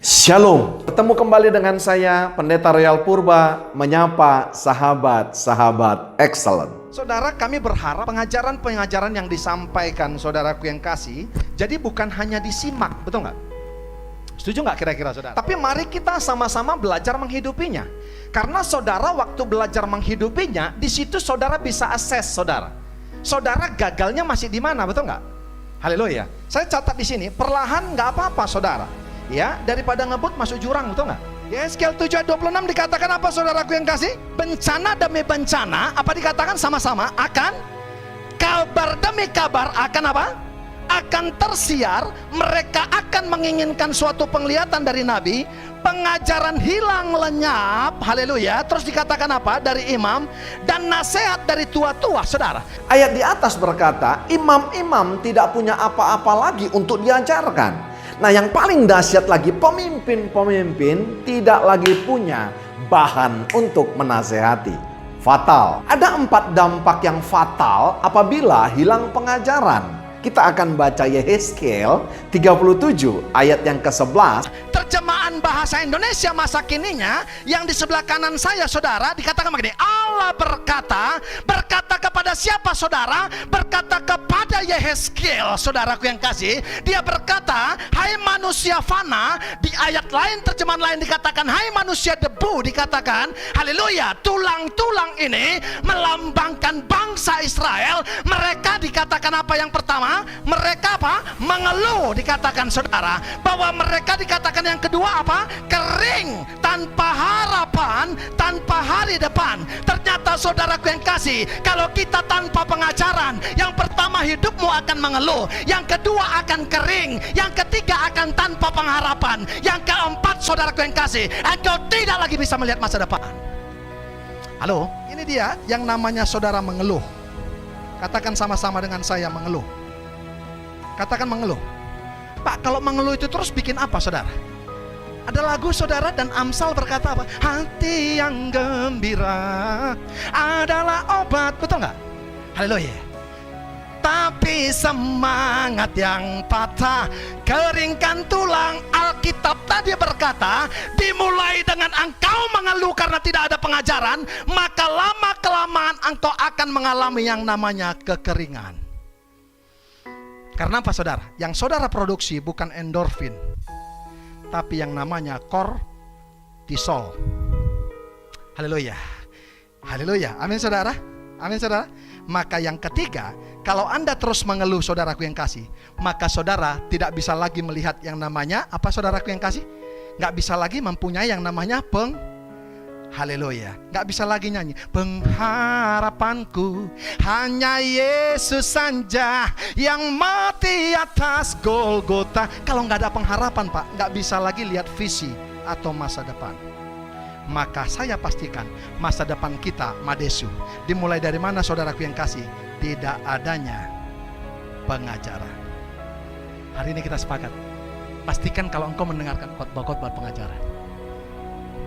Shalom, bertemu kembali dengan saya Pendeta Royal Purba menyapa sahabat-sahabat excellent. Saudara, kami berharap pengajaran-pengajaran yang disampaikan saudaraku yang kasih, jadi bukan hanya disimak, betul nggak? Setuju nggak kira-kira saudara? Tapi mari kita sama-sama belajar menghidupinya. Karena saudara waktu belajar menghidupinya, di situ saudara bisa assess saudara. Saudara gagalnya masih di mana, betul nggak? Haleluya. Saya catat di sini, perlahan nggak apa-apa saudara. Ya, daripada ngebut masuk jurang, betul nggak? Yeskel 7:26 dikatakan apa saudaraku yang kasih? Bencana demi bencana, apa dikatakan sama-sama? Akan kabar demi kabar akan apa? Akan tersiar. Mereka akan menginginkan suatu penglihatan dari Nabi. Pengajaran hilang lenyap, haleluya. Terus dikatakan apa? Dari imam. Dan nasihat dari tua-tua, saudara. Ayat di atas berkata, imam-imam tidak punya apa-apa lagi untuk diajarkan. Nah, yang paling dahsyat lagi, pemimpin-pemimpin tidak lagi punya bahan untuk menasehati. Fatal. Ada 4 dampak yang fatal apabila hilang pengajaran. Kita akan baca Yehezkiel 37 ayat yang ke-11. Terjemahan bahasa Indonesia masa kininya yang di sebelah kanan saya saudara dikatakan begini. Allah berkata kepada siapa saudara? Berkata kepada Yehezkiel, saudaraku yang kasih. Dia berkata, hai manusia fana. Di ayat lain, terjemahan lain dikatakan, hai manusia debu. Dikatakan, haleluya, tulang-tulang ini melambangkan bangsa Israel. Mereka dikatakan apa yang pertama? Mereka apa? Mengeluh, dikatakan saudara. Bahwa mereka dikatakan yang kedua apa? Kering, tanpa harapan, tanpa hari depan. Ternyata saudaraku yang kasih, kalau kita tanpa pengajaran, yang pertama hidupmu akan mengeluh, yang kedua akan kering, yang ketiga akan tanpa pengharapan, yang keempat saudaraku yang kasih, engkau tidak lagi bisa melihat masa depan. Halo, ini dia yang namanya saudara mengeluh. Katakan sama-sama dengan saya, mengeluh. Katakan mengeluh. Pak, kalau mengeluh itu terus bikin apa saudara? Ada lagu saudara dan Amsal berkata apa? Hati yang gembira adalah obat, betul nggak? Haleluya. Tapi semangat yang patah keringkan tulang. Alkitab tadi berkata, dimulai dengan engkau mengeluh karena tidak ada pengajaran, maka lama-kelamaan engkau akan mengalami yang namanya kekeringan. Karena apa saudara? Yang saudara produksi bukan endorfin, tapi yang namanya kortisol. Haleluya. Haleluya. Amin saudara. Amin saudara. Maka yang ketiga, kalau Anda terus mengeluh saudaraku yang kasih, maka saudara tidak bisa lagi melihat yang namanya apa saudaraku yang kasih? Nggak bisa lagi mempunyai yang namanya haleluya. Nggak bisa lagi nyanyi pengharapanku hanya Yesus saja yang mati atas Golgota. Kalau nggak ada pengharapan Pak, nggak bisa lagi lihat visi atau masa depan. Maka saya pastikan masa depan kita madesu. Dimulai dari mana saudaraku yang kasih? Tidak adanya pengajaran. Hari ini kita sepakat, pastikan kalau engkau mendengarkan khotbah-khotbah pengajaran.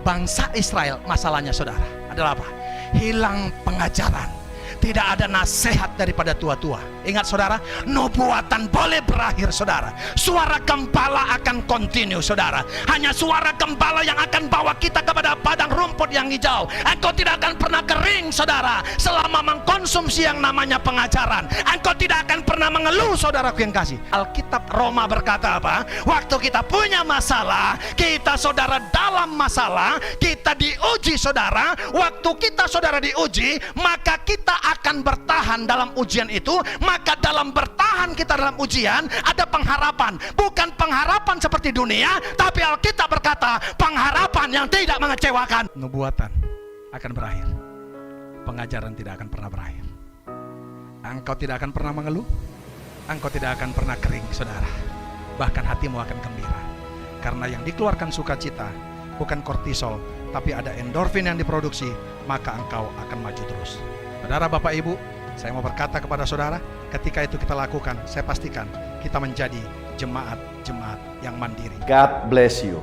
Bangsa Israel masalahnya saudara adalah apa? Hilang pengajaran. Tidak ada nasihat daripada tua-tua. Ingat saudara, nubuatan boleh berakhir saudara. Suara gembala akan continue saudara. Hanya suara gembala yang akan bawa kita kepada padang rumput yang hijau. Engkau tidak akan pernah kering saudara selama mengkonsumsi yang namanya pengajaran. Engkau tidak akan pernah mengeluh saudaraku yang kasih. Alkitab Roma berkata apa? Waktu kita punya masalah, kita saudara dalam masalah, kita diuji saudara. Waktu kita saudara diuji, maka kita akan bertahan dalam ujian itu. Maka dalam bertahan kita dalam ujian ada pengharapan. Bukan pengharapan seperti dunia, tapi Alkitab berkata pengharapan yang tidak mengecewakan. Nubuatan akan berakhir, pengajaran tidak akan pernah berakhir. Engkau tidak akan pernah mengeluh, engkau tidak akan pernah kering saudara. Bahkan hatimu akan gembira, karena yang dikeluarkan sukacita bukan kortisol, tapi ada endorfin yang diproduksi. Maka engkau akan maju terus. Saudara, Bapak, Ibu, saya mau berkata kepada saudara, ketika itu kita lakukan, saya pastikan kita menjadi jemaat-jemaat yang mandiri. God bless you.